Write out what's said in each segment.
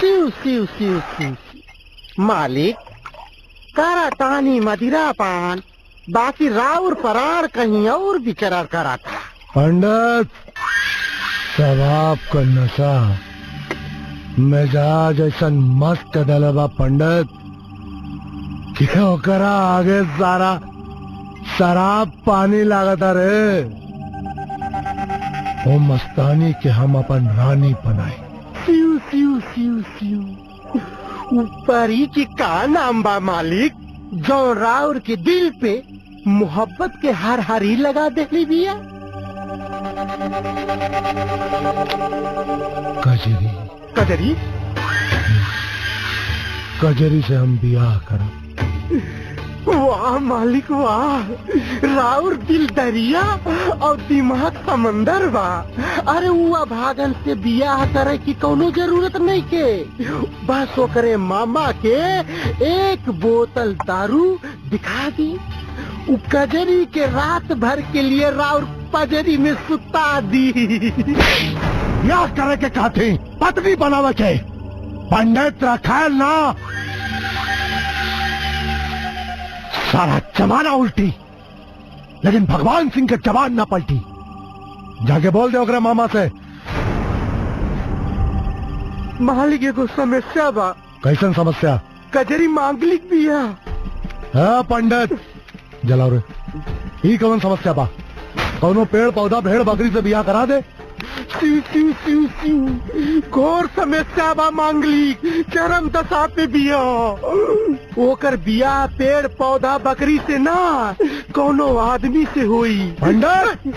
सिउ सिउ सिउ सिउ। मालिक करा तानी मदिरा पान, बाकी राउर परार कहीं और विचरण करा था। पंडित शराब का नशा मिजाज ऐसा मस्त दलबा पंडित क्यों करा आगे सारा शराब पानी लागता रे। वो मस्तानी के हम अपन रानी बनाए। सिउ सिउ सिउ सिउ। ऊपरी की का नाम बा मालिक, जो राउर के दिल पे मोहब्बत के हर हरी लगा देली बिया। कजरी कजरी कजरी से हम बियाह करें। वाह मालिक वाह, राउर दिल दरिया और दिमाग समंदर बा। अरे हुआ भागन से बियाह करे की कोनो जरूरत नहीं के, बस ओकरे मामा के एक बोतल दारू दिखा दी, उ कजरी के रात भर के लिए राउर पजरी में सुता दी। बियाह करे के कहते पत्नी बनावे के पंडित रखायल ना। सारा जमाना उल्टी, लेकिन भगवान सिंह के जवान ना पलटी। जाके बोल दे ओकरे मामा से। मालिक एगो समस्या बा। कैसन समस्या? कजरी मांगलिक बिया। हाँ पंडित जलाओ रे, ही कौन समस्या बा? कौनो पेड़ पौधा भेड़ बकरी से बियाह करा दे। सिउ सिउ सिउ सिउ। घोर समस्या बा मांगलिक, चरम दशा पे बिया। ओकर बिया पेड़ पौधा बकरी से ना, कोनो आदमी से हुई। पंडित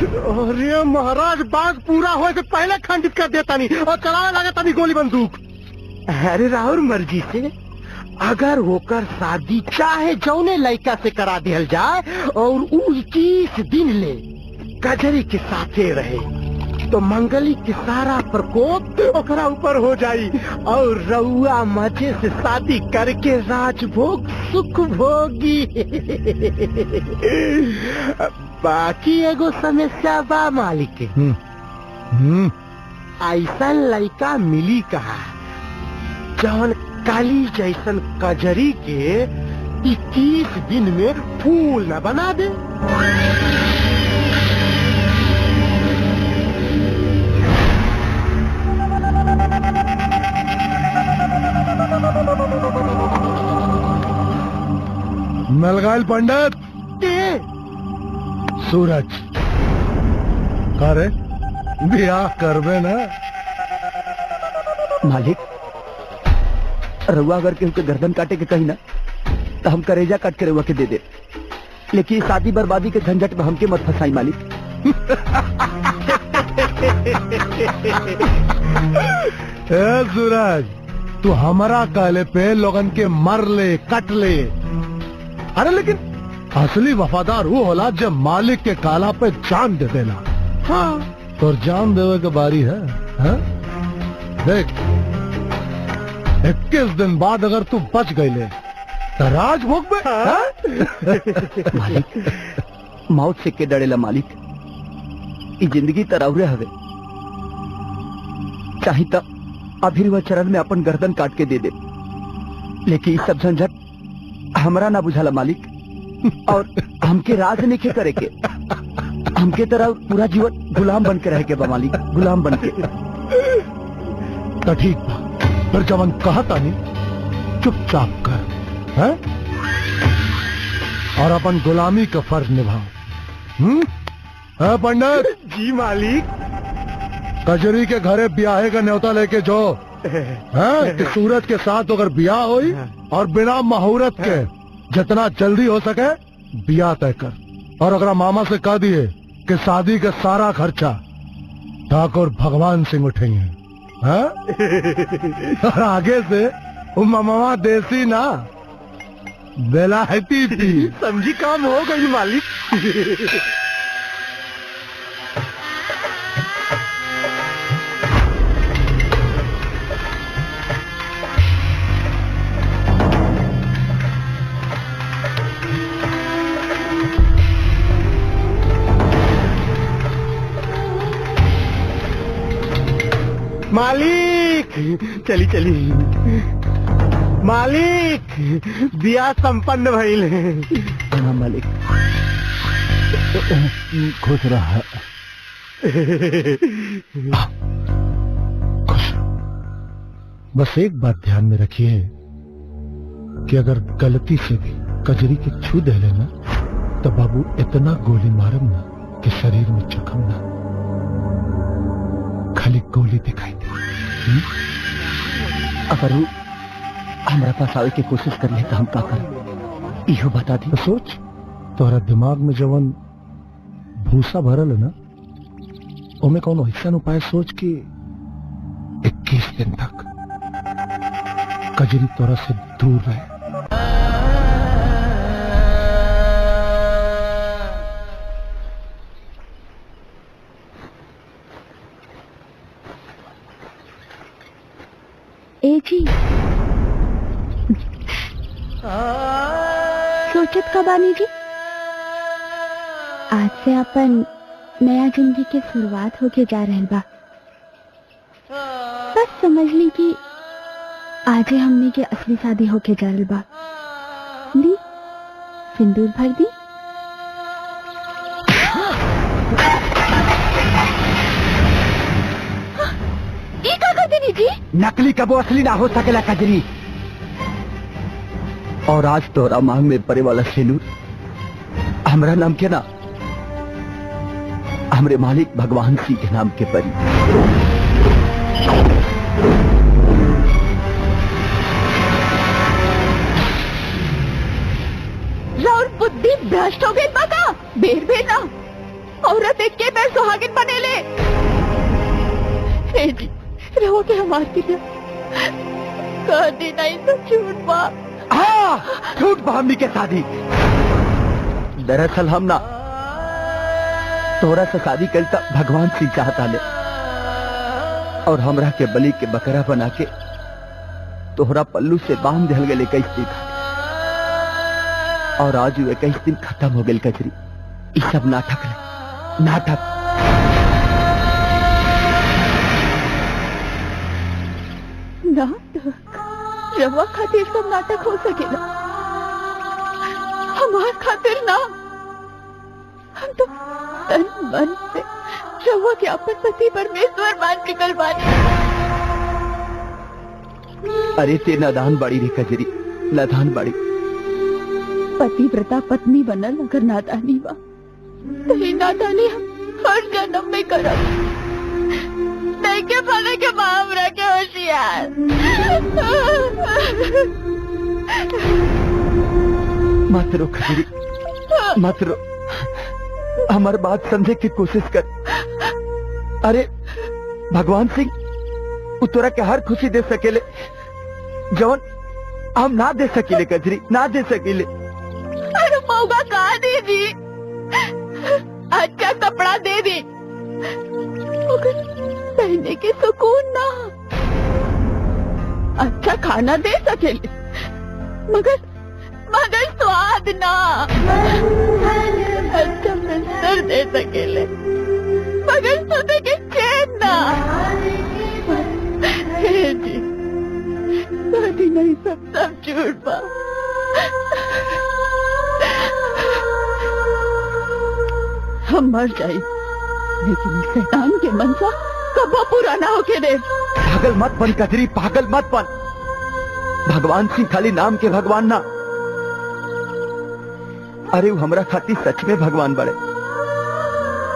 अरे महाराज, बाग पूरा होए से पहले खंडित कर देता नहीं और चलावे लगा तनी गोली बंदूक। अरे राहुल मर्जी से अगर होकर शादी चाहे जौने लड़का से करा दिया जाए और 21 दिन ले कजरी के साथे रहे, तो मंगली के सारा प्रकोप ओकरा ऊपर हो जाई और रउआ मजे से शादी करके राजभोग सुख भोगी। बाकी एगो समस्या बा मालिक के। ऐसा लड़का मिली कहा जौन काली जैसन कजरी के 21 दिन में फूल न बना दे। मलगाल पंडित सूरज करे बियाह करबे ना। मालिक रउआ अगर केहू के गर्दन काटे के कही ना तो हम करेजा काट के रउआ के दे दे, लेकिन शादी बर्बादी के झंझट में हमके मत फंसाई मालिक। ए सूरज, तू हमारा कहले पे लोगन के मर ले कट ले। अरे लेकिन असली वफादार वो होला जब मालिक के काला पे जान दे देला। हाँ तो जान देवे के बारी है, हा? देख 21 दिन बाद अगर तू बच गईले तो राजभोग में। मालिक मौत से के डरेला मालिक, ई जिंदगी तरौरे हवे। चाही तो अभी वह चरण में अपन गर्दन काट के दे दे, लेकिन सब झंझट हमरा ना बुझाला मालिक। और हमके राज नहीं करे के, हमके तरह पूरा जीवन गुलाम बन के रह के बा मालिक, गुलाम बन के। तो ठीक बा, फिर जवन कहता नहीं चुपचाप कर, है? और अपन गुलामी का फर्ज निभाओ। पंडित जी मालिक। कजरी के घरे ब्याहे का न्योता लेके जो है कि सूरज के साथ अगर ब्याह हुई और बिना मुहूर्त के जितना जल्दी हो सके ब्याह तय कर। और अगर मामा से कह दिए कि शादी का सारा खर्चा ठाकुर भगवान सिंह उठेंगे, और आगे से मामा देसी ना बेलायती थी। समझी काम हो गई मालिक। मालिक मालिक चली चली मालिक बिया संपन्न भइल। हाँ मालिक खुश रहा। खुश। बस एक बात ध्यान में रखिए कि अगर गलती से भी कजरी के छू दे लेना तो बाबू इतना गोली मारम ना कि शरीर में जख्म ना, खाली गोली दिखाई दे। अगर वो हमारे पास आवे की कोशिश कर ले तो हम का करें इहो बता दी। तो सोच तोहरा दिमाग में जवन भूसा भरल है ना ओमे कौन ऐसा उपाय सोच कि 21 दिन तक कजरी तोरा से दूर रहे। ए जी सोचत का बानी जी आज से अपन नया जिंदगी के शुरुआत होके जा रहल बा। बस समझ ली कि आजे हमने के असली शादी होके जा रहल बा। ली सिंदूर भर दी। ये का कर देनी जी? नकली कबो असली ना हो सकेला कजरी। और आज तोरा मांग में पड़े वाला सिंदूर हमरा नाम के ना हमरे मालिक भगवान सिंह के नाम के परी। राउर बुद्धि भ्रष्ट हो गई बाका। बेर बेर ना औरत एक के पैर सुहागिन बने ले। हे जी रहो के हमार की कह दी नहीं तो झूठ बा। हाँ झूठ बा हमनी के शादी। दरअसल हम ना तोरा से शादी करता भगवान सिंह चाहता ले और हमरा के बलि के बकरा बना के तोहरा पल्लू से बांध दिल गए 21 दिन और आज 21 दिन खत्म हो गए कजरी। ये सब नाटक है नाटक। नाटक रवा खातिर सब नाटक हो सकेला हमार खातिर ना। हम तो तन मन से रवा के अपन पति परमेश्वर मान चुकल बानी। अरे ते नादान बाड़ी रे कजरी नादान बाड़ी। पतिव्रता पत्नी बनल अगर नादानी बा तो ये नादानी हम हर जन्म में करब। नहीं के फले के माम रखे होशियार। मत रो कजरी मत रो। हमार बात समझे की कोशिश कर। अरे भगवान सिंह तोरा के हर खुशी दे सकेले जवन हम ना दे सकीले कजरी ना दे सकीले। अरे मौका कहा दे दी। अच्छा कपड़ा दे दी मगर पहने के सुकून ना। अच्छा खाना दे सकेले मगर मगर स्वाद ना। अच्छा बिस्तर दे सकेले मगर सोते के चैन ना। हे जी शादी नहीं सब झूठ बा। हम मर जाए लेकिन शैतान के मनसा कबो पूरा ना होके दे। पागल मत बन कजरी पागल मत बन। भगवान सिंह खाली नाम के भगवान ना। अरे वो हमरा खातिर सच में भगवान बड़े।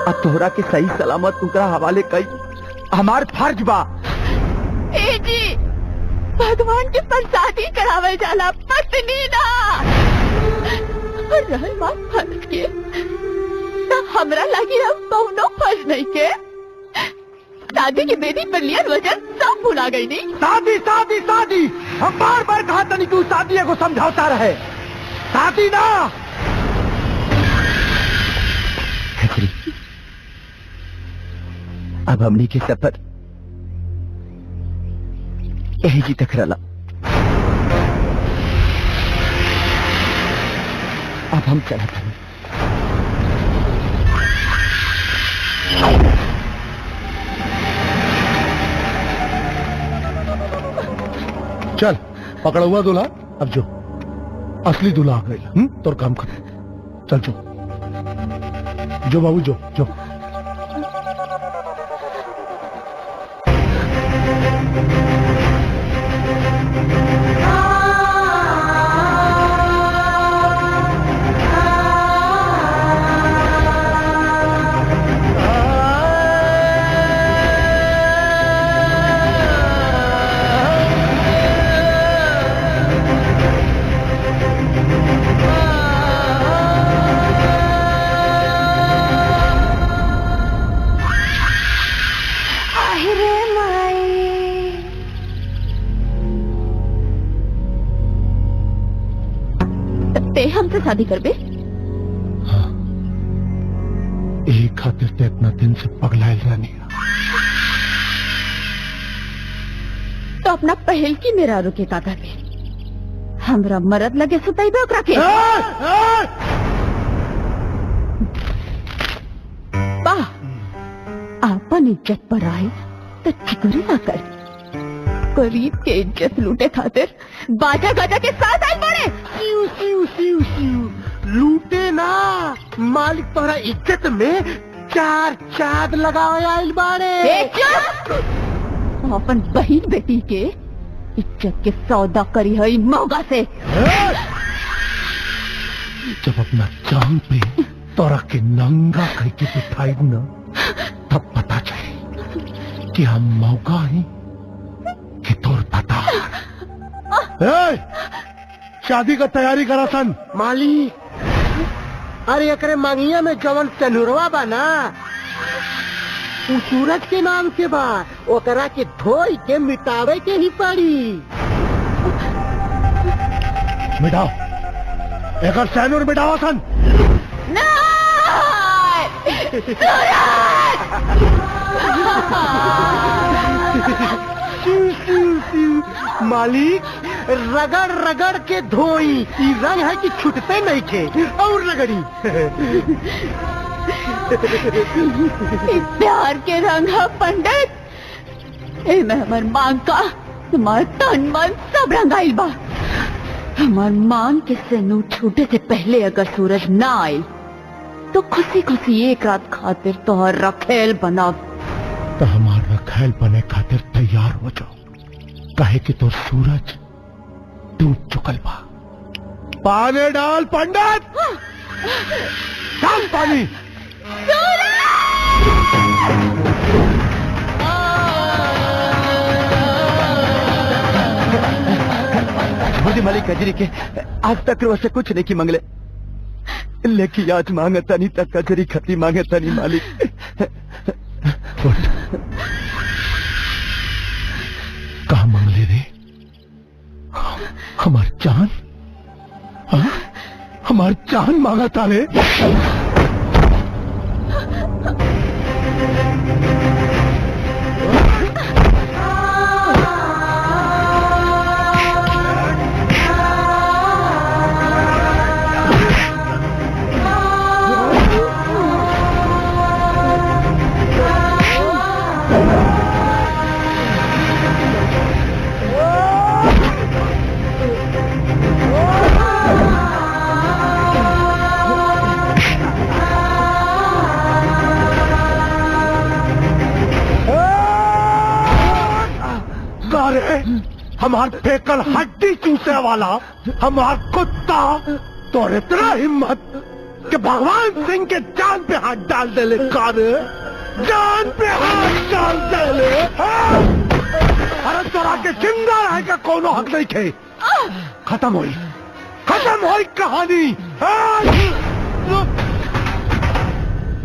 अब तोहरा के सही सलामत उनका हवाले कई हमार फर्ज बा। ए जी भगवान के प्रसादी करावे जाला पत्नी ना। और रहल बात फर्ज के तो हमरा लगी अब कौनो फर्ज नहीं के। शादी की बेदी पर लिया वजन सब भुला गई नहीं। शादी शादी शादी हम बार बार कहा था नहीं तू शादी को समझौता रहे शादी ना। अब हमने के सफर यही जी तक रला। अब हम चला था। चल पकड़ा हुआ दूल्हा, अब जो असली दूल्हा आ गई। तोर काम खत्म, चल जो बाबू जो। ते हमसे शादी कर बे? हाँ, यही खातिर ते इतना दिन से पगलायल रहनी। तो अपना पहल की मेरा रुके का कर बे, हमरा मरद लगे सुताई बे ओकरा के। वाह, आपन इज्जत पर आए तो चिकुरी ना कर, गरीब के इज्जत लूटे खातिर बाजा गाजा के साथ आई पड़े। लूटे ना, मालिक तोहरा इज्जत में 4 चांद लगाए आइल बाड़े। अपन बहन बेटी के इज्जत के सौदा करी है मौगा से। जब अपना जान पे तोरा के नंगा करके बिठाई ना, तब पता चले कि हम मौका हैं कि तोर पता। शादी का तैयारी करा सन मालिक। अरे एकरे मांगिया में जवन तनुरवा बा ना, उ सूरज के नाम के बा, ओकरा के धोई के मिटावे के ही पड़ी। मिटाओ, एक सैनूर मिटाओ सन। मालिक रगड़ रगड़ के धोई, ई रंग है कि छुटते नहीं थे और रगड़ी। प्यार के रंग है पंडित, ए में हमर मांग का तुम्हार तन मन सब रंगाइल बा। हमार मांग के सेनू छूटे से पहले अगर सूरज ना आए तो खुशी खुशी एक रात खातिर तोहर रखेल बना। तो हमार रखेल बने खातिर तैयार हो जाओ, कहे कि तो सूरज डूब चुकल बा। पानी डाल पंडित, डाल पानी। मलिक कजरी के आज तक वैसे कुछ नहीं की मंगले, लेकिन आज मांगता नहीं तक कजरी खती मांगता नहीं मालिक। कहा मंगले रे? हमार जान, हमार जान मांगा था रे। हमार फेकल हड्डी चूसे वाला हमार कुत्ता तो इतना हिम्मत कि भगवान सिंह के जान पे हाथ डाल दे ले। कार जान पे हाथ डाल दे ले। अरे तोरा के जिंदा रहे का कोनो हक नहीं थे। खत्म हुई कहानी।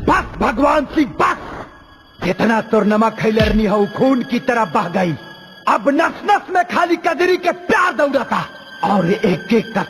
बस भगवान सिंह बस, इतना तोर नमक खैलरनी हो खून की तरह बह गई। अब नस नस में खाली कजरी के प्यार दौड़ता और एक एक कतरा